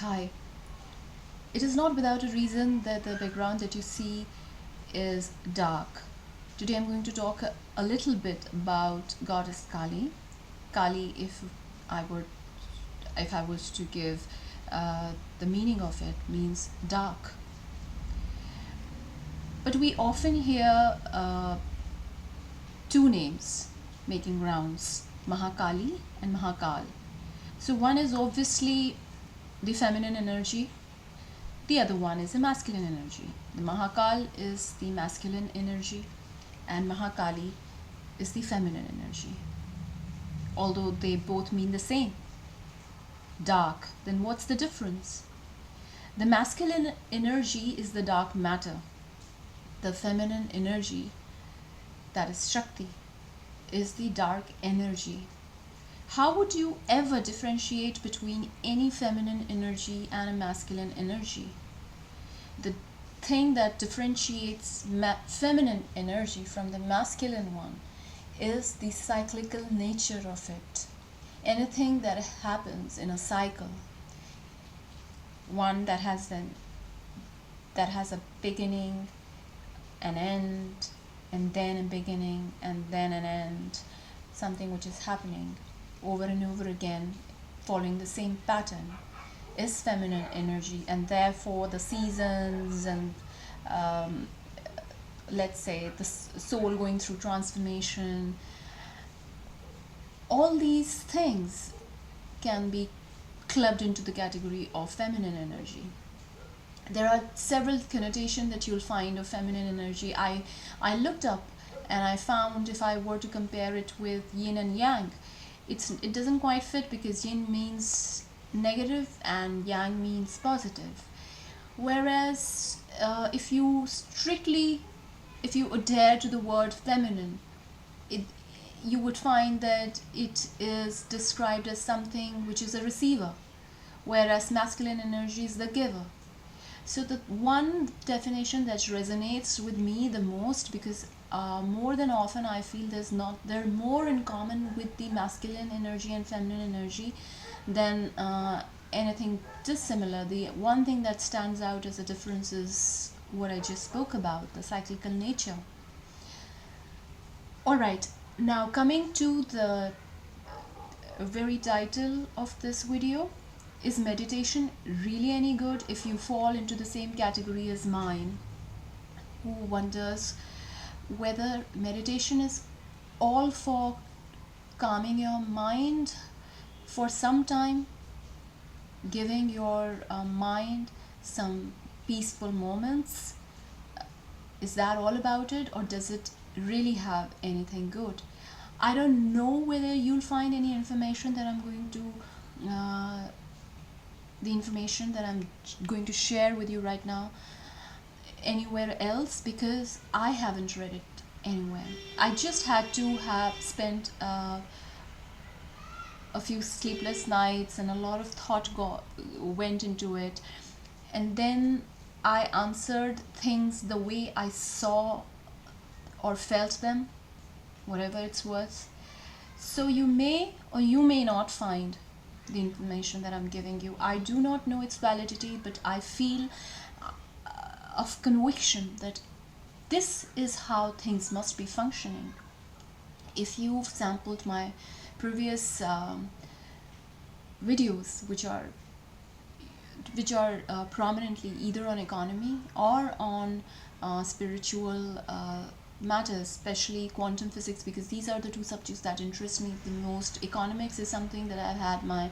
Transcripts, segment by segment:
Hi. It is not without a reason that the background that you see is dark. Today I'm going to talk a little bit about goddess Kali. Kali, I were, if I was to give the meaning of it, means dark. But we often hear two names making rounds: Mahakali and Mahakal. So one is obviously the feminine energy. The other one is the masculine energy. The Mahakal is the masculine energy, and Mahakali is the feminine energy. Although they both mean the same, dark, then what's the difference? The masculine energy is the dark matter. The feminine energy, that is Shakti, is the dark energy. How would you ever differentiate between any feminine energy and a masculine energy? The thing that differentiates feminine energy from the masculine one is the cyclical nature of it. Anything that happens in a cycle, one that has a beginning, an end, and then a beginning, and then an end, something which is happening over and over again, following the same pattern, is feminine energy. And therefore the seasons and let's say the soul going through transformation, all these things can be clubbed into the category of feminine energy. There are several connotations that you'll find of feminine energy. I looked up and I found, if I were to compare it with yin and yang, it doesn't quite fit, because yin means negative and yang means positive. Whereas if you adhere to the word feminine, it you would find that it is described as something which is a receiver, whereas masculine energy is the giver. So the one definition that resonates with me the most, because more than often I feel they're more in common with the masculine energy and feminine energy than anything dissimilar. The one thing that stands out as a difference is what I just spoke about, the cyclical nature. Alright, now coming to the very title of this video, is meditation really any good? If you fall into the same category as mine, who wonders whether meditation is all for calming your mind for some time, giving your mind some peaceful moments, is that all about it, or does it really have anything good? I don't know whether you'll find any information that I'm going to the information that I'm going to share with you right now anywhere else, because I haven't read it anywhere. I just had to have spent a few sleepless nights, and a lot of thought went into it, and then I answered things the way I saw or felt them, whatever it's worth. So you may or you may not find the information that I'm giving you. I do not know its validity, but I feel of conviction that this is how things must be functioning. If you've sampled my previous videos, which are prominently either on economy or on spiritual matters, especially quantum physics, because these are the two subjects that interest me the most. Economics is something that I've had my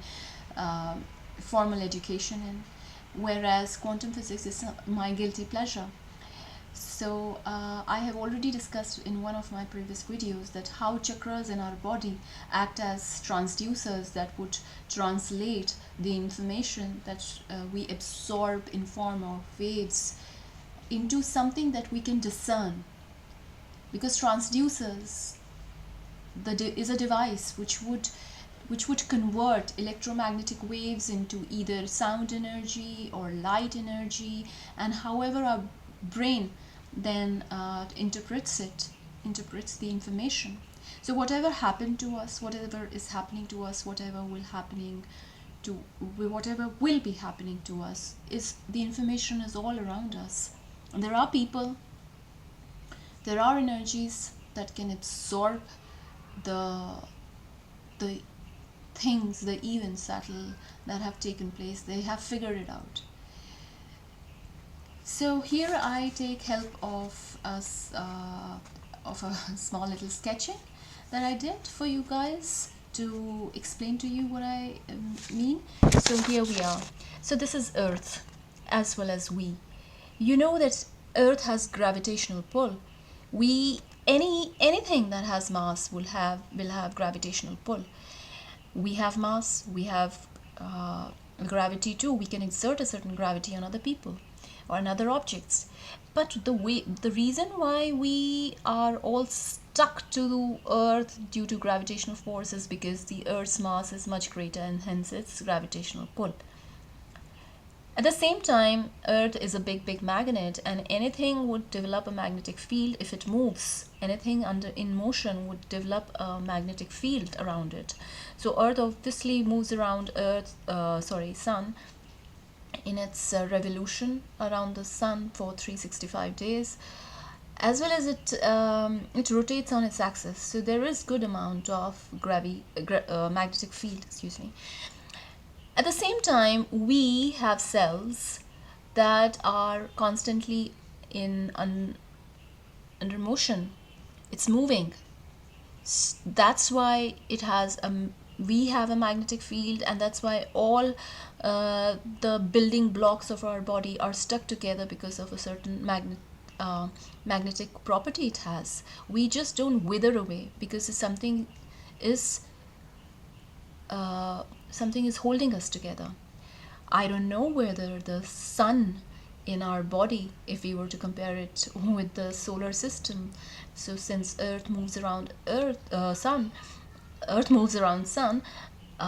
formal education in, whereas quantum physics is my guilty pleasure. So I have already discussed in one of my previous videos that how chakras in our body act as transducers that would translate the information that we absorb in form of waves into something that we can discern. Because transducers is a device which would convert electromagnetic waves into either sound energy or light energy, and however our brain then interprets the information. So whatever happened to us, whatever is happening to us, whatever will happening to whatever will be happening to us. Is the information is all around us. And there are people, there are energies that can absorb the things, the events that have taken place. They have figured it out. So here I take help of a small little sketching that I did for you guys to explain to you what I mean. So here we are. So this is Earth as well as we. You know that Earth has gravitational pull. Anything that has mass will have gravitational pull. We have mass, we have gravity too. We can exert a certain gravity on other people or on other objects. But the reason why we are all stuck to Earth due to gravitational force is because the Earth's mass is much greater and hence its gravitational pull. At the same time, Earth is a big magnet, and anything would develop a magnetic field if it moves. Anything in motion would develop a magnetic field around it. So Earth obviously moves around Sun in its revolution around the Sun for 365 days, as well as it rotates on its axis. So there is good amount of magnetic field, excuse me. At the same time, we have cells that are constantly under motion. It's moving. That's why we have a magnetic field, and that's why all the building blocks of our body are stuck together because of a certain magnetic property it has. We just don't wither away because something is holding us together. I don't know whether the sun in our body, if we were to compare it with the solar system, so since Earth moves around Sun,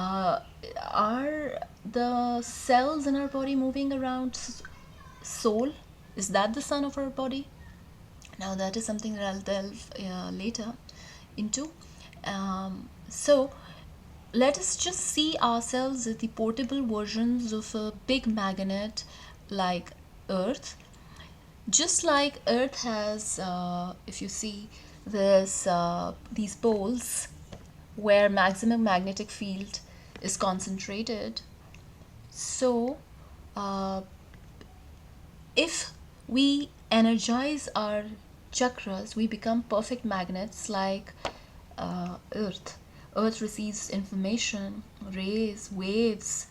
are the cells in our body moving around Sol? Is that the sun of our body? Now that is something that I'll delve later into. So let us just see ourselves as the portable versions of a big magnet like Earth. Just like Earth has, if you see, there's these poles where maximum magnetic field is concentrated. So if we energize our chakras, we become perfect magnets like Earth. Earth receives information, rays, waves,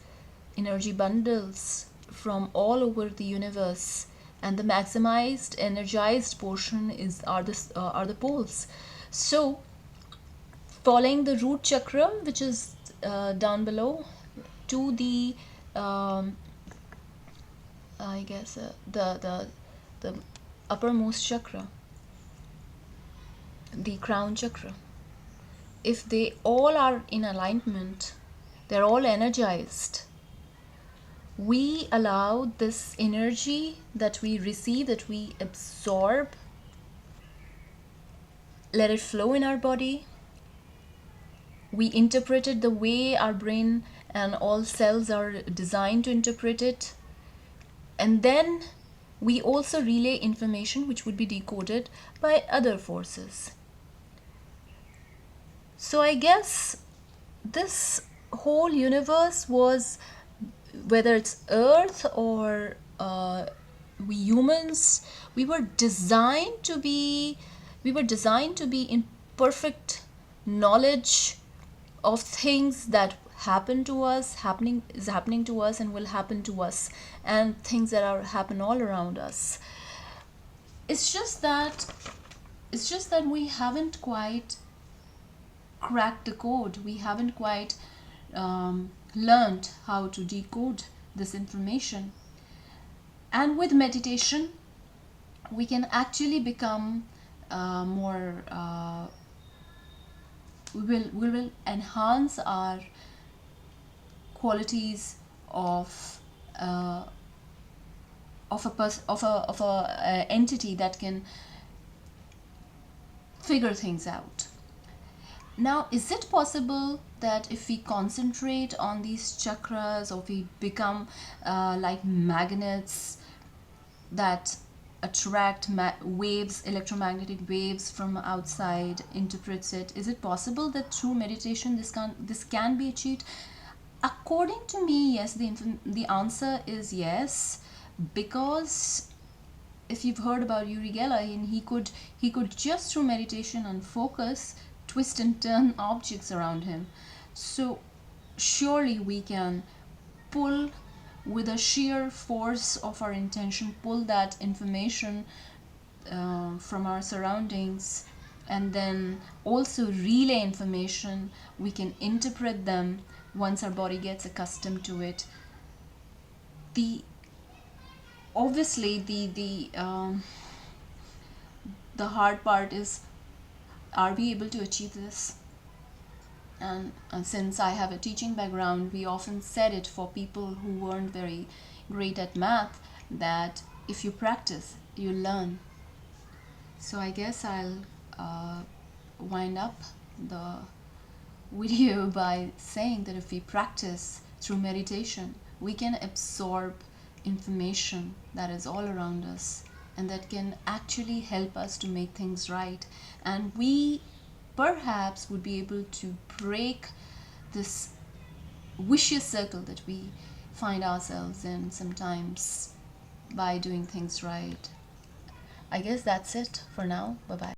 energy bundles from all over the universe, and the maximized, energized portion are the poles. So, following the root chakra, which is down below, to the the uppermost chakra, the crown chakra. If they all are in alignment, they're all energized, we allow this energy that we receive, that we absorb, let it flow in our body. We interpret it the way our brain and all cells are designed to interpret it. And then we also relay information which would be decoded by other forces. So I guess this whole universe was, whether it's Earth or we humans, we were designed to be in perfect knowledge of things that happen to us, is happening to us, and will happen to us, and things that happen all around us. It's just that we haven't quite cracked the code. We haven't quite learned how to decode this information. And with meditation, we can actually become more. We will enhance our qualities of a entity that can figure things out. Now, is it possible that if we concentrate on these chakras, or we become like magnets that attract waves, electromagnetic waves from outside, interprets it, is it possible that through meditation this can be achieved? According to me, yes. The answer is yes, because if you've heard about Uri Geller, he could just through meditation and focus twist and turn objects around him. So surely we can pull, with a sheer force of our intention, pull that information from our surroundings, and then also relay information. We can interpret them once our body gets accustomed to it. The obviously the hard part is, are we able to achieve this? And since I have a teaching background, we often said it for people who weren't very great at math, that if you practice, you learn. So I guess I'll wind up the video by saying that if we practice through meditation, we can absorb information that is all around us, and that can actually help us to make things right. And we perhaps would be able to break this vicious circle that we find ourselves in sometimes by doing things right. I guess that's it for now. Bye bye.